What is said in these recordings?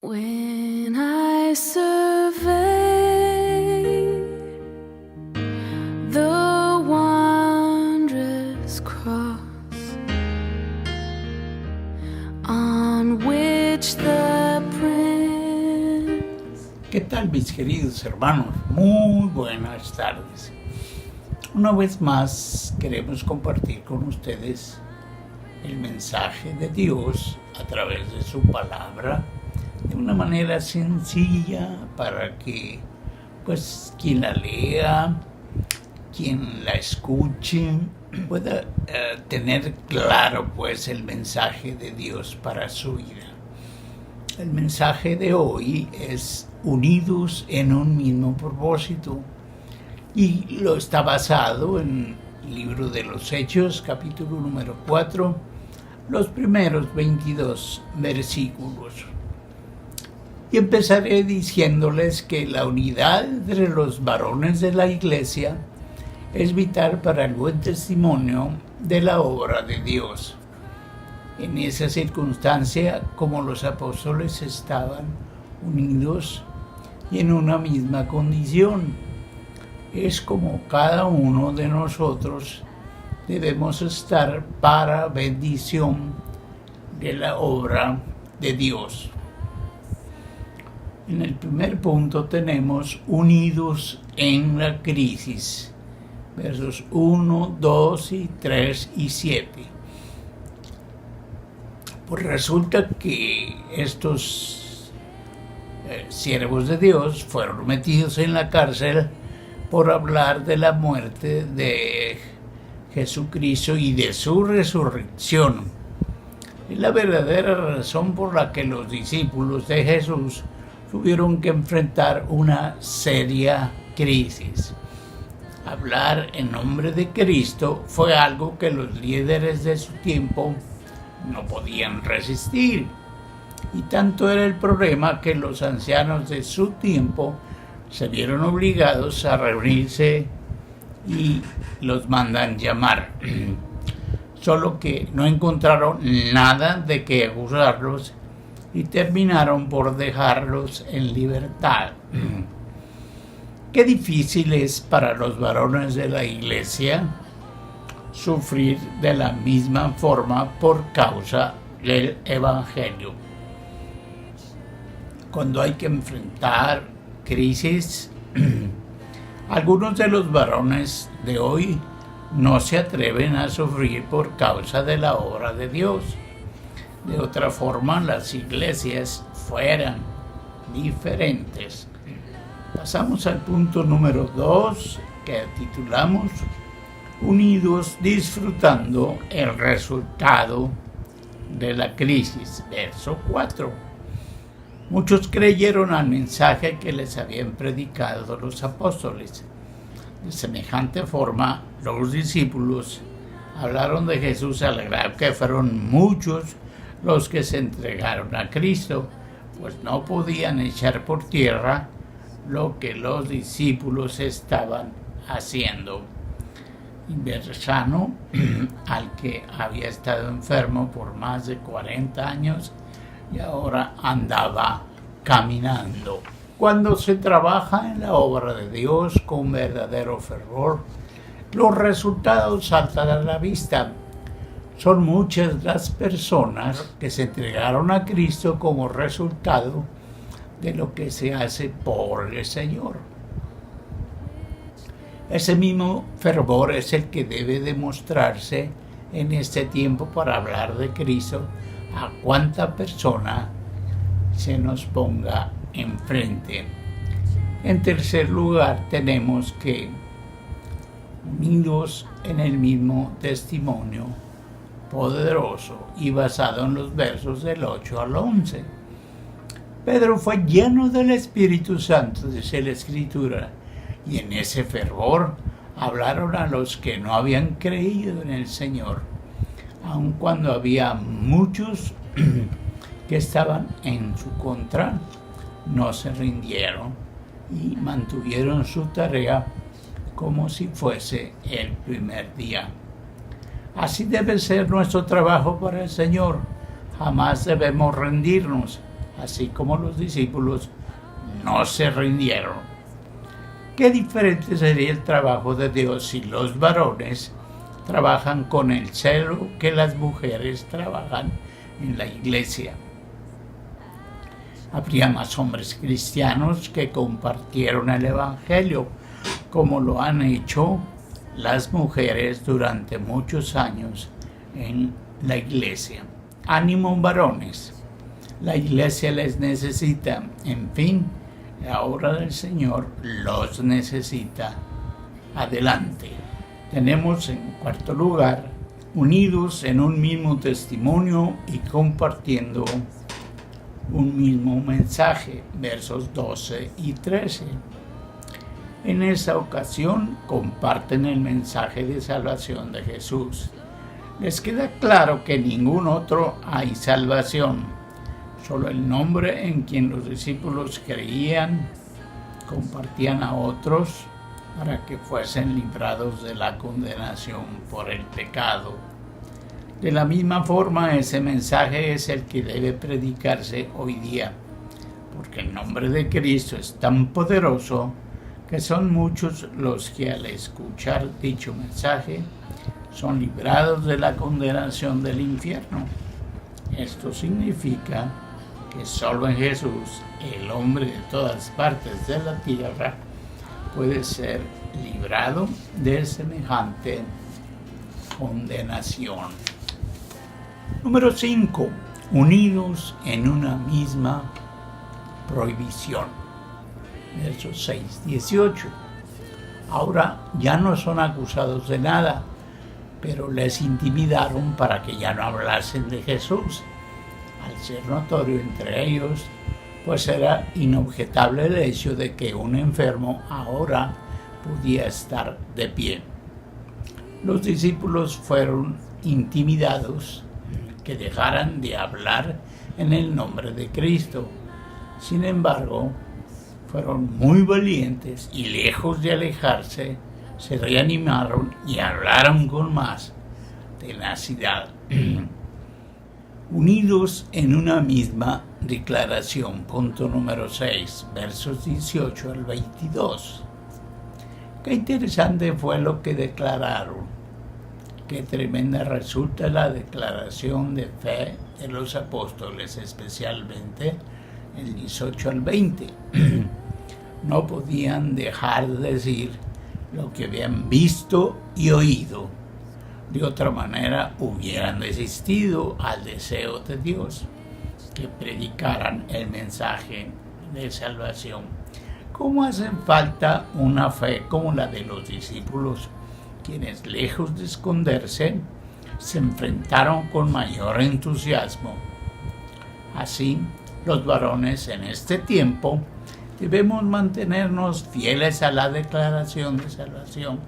When I survey the wondrous cross on which the prince... ¿Qué tal, mis queridos hermanos? Muy buenas tardes. Una vez más queremos compartir con ustedes el mensaje de Dios a través de su palabra, de una manera sencilla para que pues quien la lea, quien la escuche, pueda tener claro pues el mensaje de Dios para su vida. El mensaje de hoy es unidos en un mismo propósito y lo está basado en el libro de los Hechos, capítulo número 4, los primeros 22 versículos. Y empezaré diciéndoles que la unidad entre los varones de la iglesia es vital para el buen testimonio de la obra de Dios. En esa circunstancia, como los apóstoles estaban unidos y en una misma condición, es como cada uno de nosotros debemos estar para bendición de la obra de Dios. En el primer punto tenemos unidos en la crisis, versos 1, 2, 3 y 7. Pues resulta que estos siervos de Dios fueron metidos en la cárcel por hablar de la muerte de Jesucristo y de su resurrección. Es la verdadera razón por la que los discípulos de Jesús tuvieron que enfrentar una seria crisis. Hablar en nombre de Cristo fue algo que los líderes de su tiempo no podían resistir. Y tanto era el problema que los ancianos de su tiempo se vieron obligados a reunirse y los mandan llamar. Solo que no encontraron nada de qué acusarlos y terminaron por dejarlos en libertad. Qué difícil es para los varones de la iglesia sufrir de la misma forma por causa del evangelio. Cuando hay que enfrentar crisis, algunos de los varones de hoy no se atreven a sufrir por causa de la obra de Dios. De otra forma, las iglesias fueran diferentes. Pasamos al punto número 2, que titulamos Unidos disfrutando el resultado de la crisis, verso 4. Muchos creyeron al mensaje que les habían predicado los apóstoles. De semejante forma, los discípulos hablaron de Jesús al grado que fueron muchos los que se entregaron a Cristo, pues no podían echar por tierra lo que los discípulos estaban haciendo. Inversano, al que había estado enfermo por más de 40 años y ahora andaba caminando. Cuando se trabaja en la obra de Dios con verdadero fervor, los resultados saltan a la vista. Son muchas las personas que se entregaron a Cristo como resultado de lo que se hace por el Señor. Ese mismo fervor es el que debe demostrarse en este tiempo para hablar de Cristo a cuánta persona se nos ponga enfrente. En tercer lugar, tenemos que unidos en el mismo testimonio poderoso y basado en los versos del 8 al 11. Pedro fue lleno del Espíritu Santo, dice la Escritura, y en ese fervor hablaron a los que no habían creído en el Señor, aun cuando había muchos que estaban en su contra, no se rindieron y mantuvieron su tarea como si fuese el primer día. Así debe ser nuestro trabajo para el Señor. Jamás debemos rendirnos, así como los discípulos no se rindieron. Qué diferente sería el trabajo de Dios si los varones trabajan con el celo que las mujeres trabajan en la iglesia. Habría más hombres cristianos que compartieron el Evangelio, como lo han hecho las mujeres durante muchos años en la iglesia. Ánimo, varones, la iglesia les necesita. En fin, la obra del Señor los necesita. Adelante. Tenemos en cuarto lugar, unidos en un mismo testimonio y compartiendo un mismo mensaje, versos 12 y 13. En esa ocasión comparten el mensaje de salvación de Jesús. Les queda claro que en ningún otro hay salvación, solo el nombre en quien los discípulos creían, compartían a otros para que fuesen librados de la condenación por el pecado. De la misma forma, ese mensaje es el que debe predicarse hoy día, porque el nombre de Cristo es tan poderoso que son muchos los que al escuchar dicho mensaje son librados de la condenación del infierno. Esto significa que solo en Jesús, el hombre de todas partes de la tierra, puede ser librado de semejante condenación. Número 5. Unidos en una misma prohibición. Versos 6, 18. Ahora ya no son acusados de nada, pero les intimidaron para que ya no hablasen de Jesús. Al ser notorio entre ellos, pues era inobjetable el hecho de que un enfermo ahora podía estar de pie. Los discípulos fueron intimidados que dejaran de hablar en el nombre de Cristo. Sin embargo, fueron muy valientes y lejos de alejarse, se reanimaron y hablaron con más tenacidad. Unidos en una misma declaración. Punto número 6, versos 18 al 22. Qué interesante fue lo que declararon. Qué tremenda resulta la declaración de fe de los apóstoles, especialmente el 18 al 20. No podían dejar de decir lo que habían visto y oído. De otra manera hubieran desistido al deseo de Dios, que predicaran el mensaje de salvación. ¿Cómo hace falta una fe como la de los discípulos, quienes lejos de esconderse, se enfrentaron con mayor entusiasmo? Así, los varones en este tiempo debemos mantenernos fieles a la declaración de salvación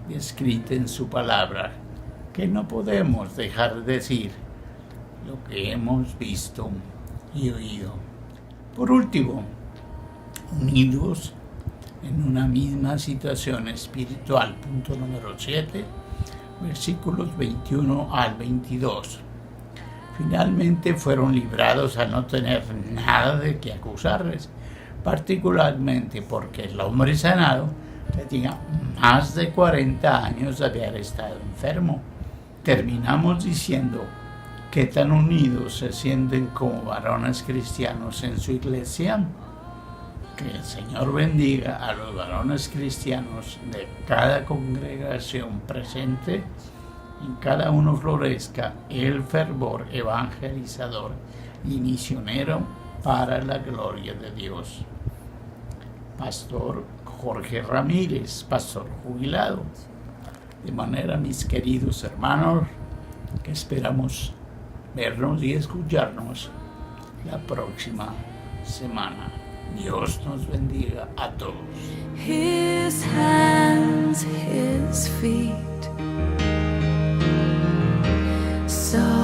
escrita en su palabra, que no podemos dejar de decir lo que hemos visto y oído. Por último, unidos en una misma situación espiritual. Punto número 7, versículos 21 al 22. Finalmente fueron librados a no tener nada de qué acusarles, particularmente porque el hombre sanado tenía más de 40 años de haber estado enfermo. Terminamos diciendo qué tan unidos se sienten como varones cristianos en su iglesia. Que el Señor bendiga a los varones cristianos de cada congregación presente. En cada uno florezca el fervor evangelizador y misionero para la gloria de Dios. Pastor Jorge Ramírez, pastor jubilado. De manera, mis queridos hermanos, que esperamos vernos y escucharnos la próxima semana. Dios nos bendiga a todos. His hands, his feet, so